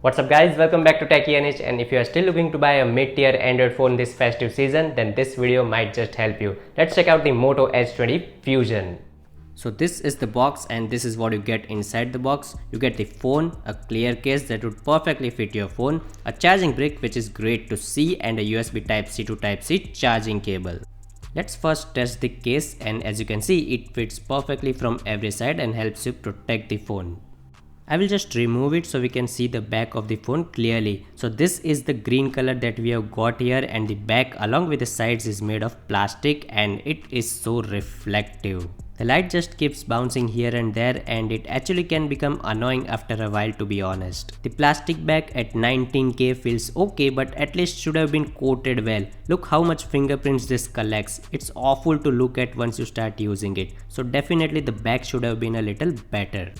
What's up guys, welcome back to Techie NH, and if you are still looking to buy a mid-tier Android phone this festive season, then this video might just help you. Let's check out the Moto Edge 20 Fusion. So this is the box and this is what you get inside the box. You get the phone, a clear case that would perfectly fit your phone, a charging brick which is great to see, and a USB Type-C to Type-C charging cable. Let's first test the case, and as you can see it fits perfectly from every side and helps you protect the phone. I will just remove it so we can see the back of the phone clearly. So this is the green color that we have got here, and the back along with the sides is made of plastic and it is so reflective. The light just keeps bouncing here and there and it actually can become annoying after a while, to be honest. The plastic back at 19K feels okay, but at least should have been coated well. Look how much fingerprints this collects. It's awful to look at once you start using it. So definitely the back should have been a little better.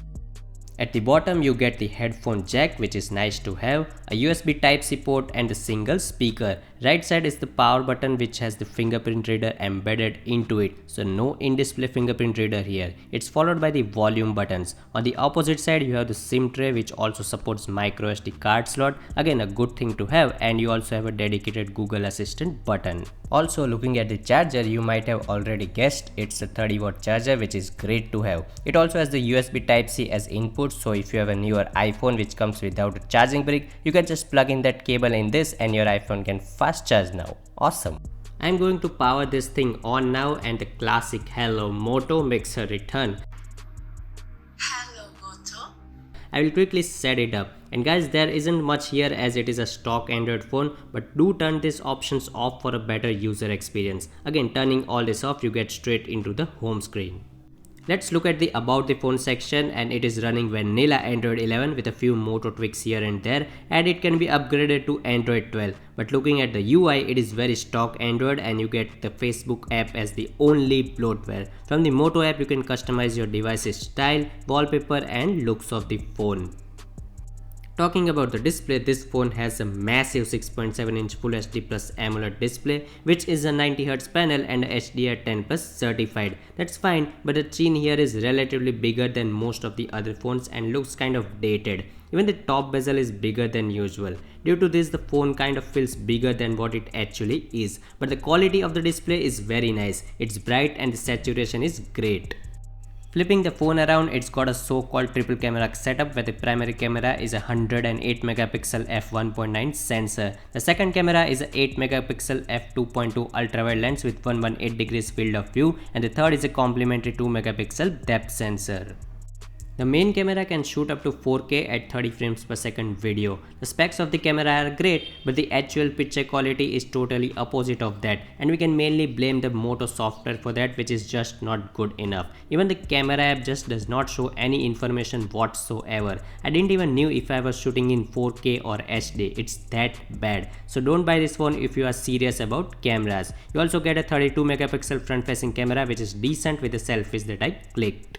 At the bottom you get the headphone jack, which is nice to have, a USB Type-C port and a single speaker. Right side is the power button which has the fingerprint reader embedded into it, so no in-display fingerprint reader here. It's followed by the volume buttons. On the opposite side you have the SIM tray which also supports micro SD card slot, again a good thing to have, and you also have a dedicated Google Assistant button. Also, looking at the charger, you might have already guessed it's a 30-watt charger, which is great to have. It also has the USB Type-C as input, so if you have a newer iPhone which comes without a charging brick, you can just plug in that cable in this and your iPhone can fast charge now. Awesome. I'm going to power this thing on now, and the classic Hello Moto makes a return. Hello Moto. I will quickly set it up. And guys, there isn't much here as it is a stock Android phone, but do turn these options off for a better user experience. Again, turning all this off, you get straight into the home screen. Let's look at the about the phone section, and it is running vanilla Android 11 with a few Moto tweaks here and there, and it can be upgraded to Android 12. But looking at the UI, it is very stock Android and you get the Facebook app as the only bloatware. From the Moto app, you can customize your device's style, wallpaper and looks of the phone. Talking about the display, this phone has a massive 6.7-inch Full HD Plus AMOLED display, which is a 90Hz panel and HDR10 Plus certified. That's fine, but the chin here is relatively bigger than most of the other phones and looks kind of dated. Even the top bezel is bigger than usual. Due to this, the phone kind of feels bigger than what it actually is. But the quality of the display is very nice. It's bright and the saturation is great. Flipping the phone around, it's got a so-called triple camera setup where the primary camera is a 108 megapixel f1.9 sensor. The second camera is a 8 megapixel f2.2 ultra-wide lens with 118 degrees field of view, and the third is a complementary 2 megapixel depth sensor. The main camera can shoot up to 4K at 30 frames per second video. The specs of the camera are great, but the actual picture quality is totally opposite of that, and we can mainly blame the Moto software for that, which is just not good enough. Even the camera app just does not show any information whatsoever. I didn't even know if I was shooting in 4K or HD. It's that bad. So don't buy this phone if you are serious about cameras. You also get a 32 megapixel front facing camera, which is decent with the selfies that I clicked.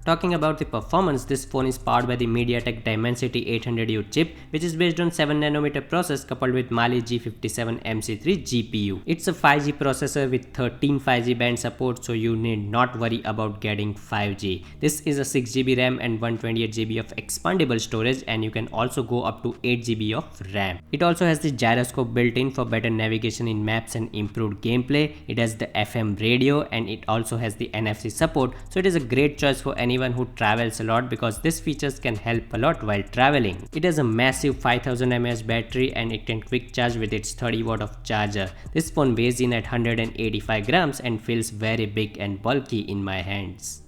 Talking about the performance, this phone is powered by the MediaTek Dimensity 800U chip, which is based on 7nm process coupled with Mali G57 MC3 GPU. It's a 5G processor with 13 5G band support, so you need not worry about getting 5G. This is a 6GB RAM and 128GB of expandable storage, and you can also go up to 8GB of RAM. It also has the gyroscope built in for better navigation in maps and improved gameplay. It has the FM radio and it also has the NFC support, so it is a great choice for anyone who travels a lot because these features can help a lot while traveling. It has a massive 5000 mAh battery and it can quick charge with its 30 watt of charger. This phone weighs in at 185 grams and feels very big and bulky in my hands.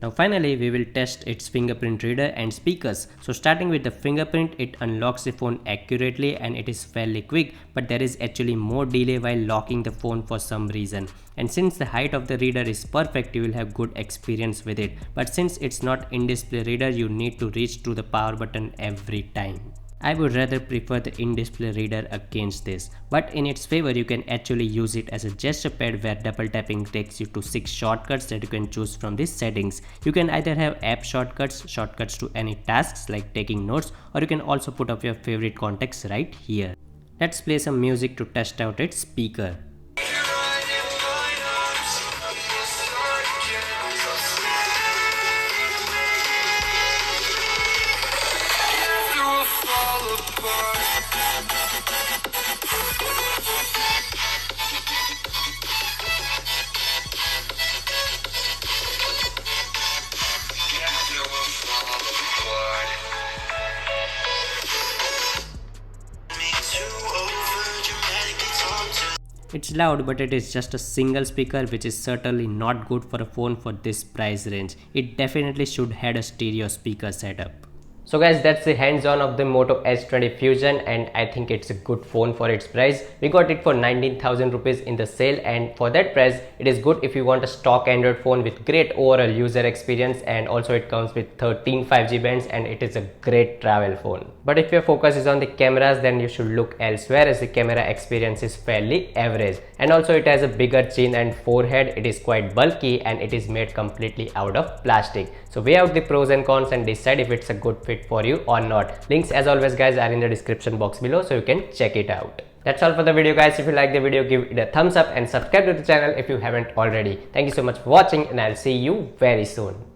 Now finally, we will test its fingerprint reader and speakers. So starting with the fingerprint, it unlocks the phone accurately and it is fairly quick, but there is actually more delay while locking the phone for some reason. And since the height of the reader is perfect, you will have good experience with it. But since it's not in-display reader, you need to reach to the power button every time. I would rather prefer the in-display reader against this, but in its favor you can actually use it as a gesture pad where double tapping takes you to 6 shortcuts that you can choose from the settings. You can either have app shortcuts, shortcuts to any tasks like taking notes, or you can also put up your favorite contacts right here. Let's play some music to test out its speaker. It's loud, but it is just a single speaker, which is certainly not good for a phone for this price range. It definitely should have a stereo speaker setup. So guys, that's the hands-on of the Moto Edge 20 Fusion, and I think it's a good phone for its price. We got it for 19,000 rupees in the sale, and for that price it is good if you want a stock Android phone with great overall user experience, and also it comes with 13 5G bands, and it is a great travel phone. But if your focus is on the cameras, then you should look elsewhere, as the camera experience is fairly average, and also it has a bigger chin and forehead. It is quite bulky and it is made completely out of plastic. So weigh out the pros and cons and decide if it's a good fit for you or not. Links as always guys are in the description box below, so you can check it out. That's all for the video guys. If you like the video, give it a thumbs up and subscribe to the channel if you haven't already. Thank you so much for watching, and I'll see you very soon.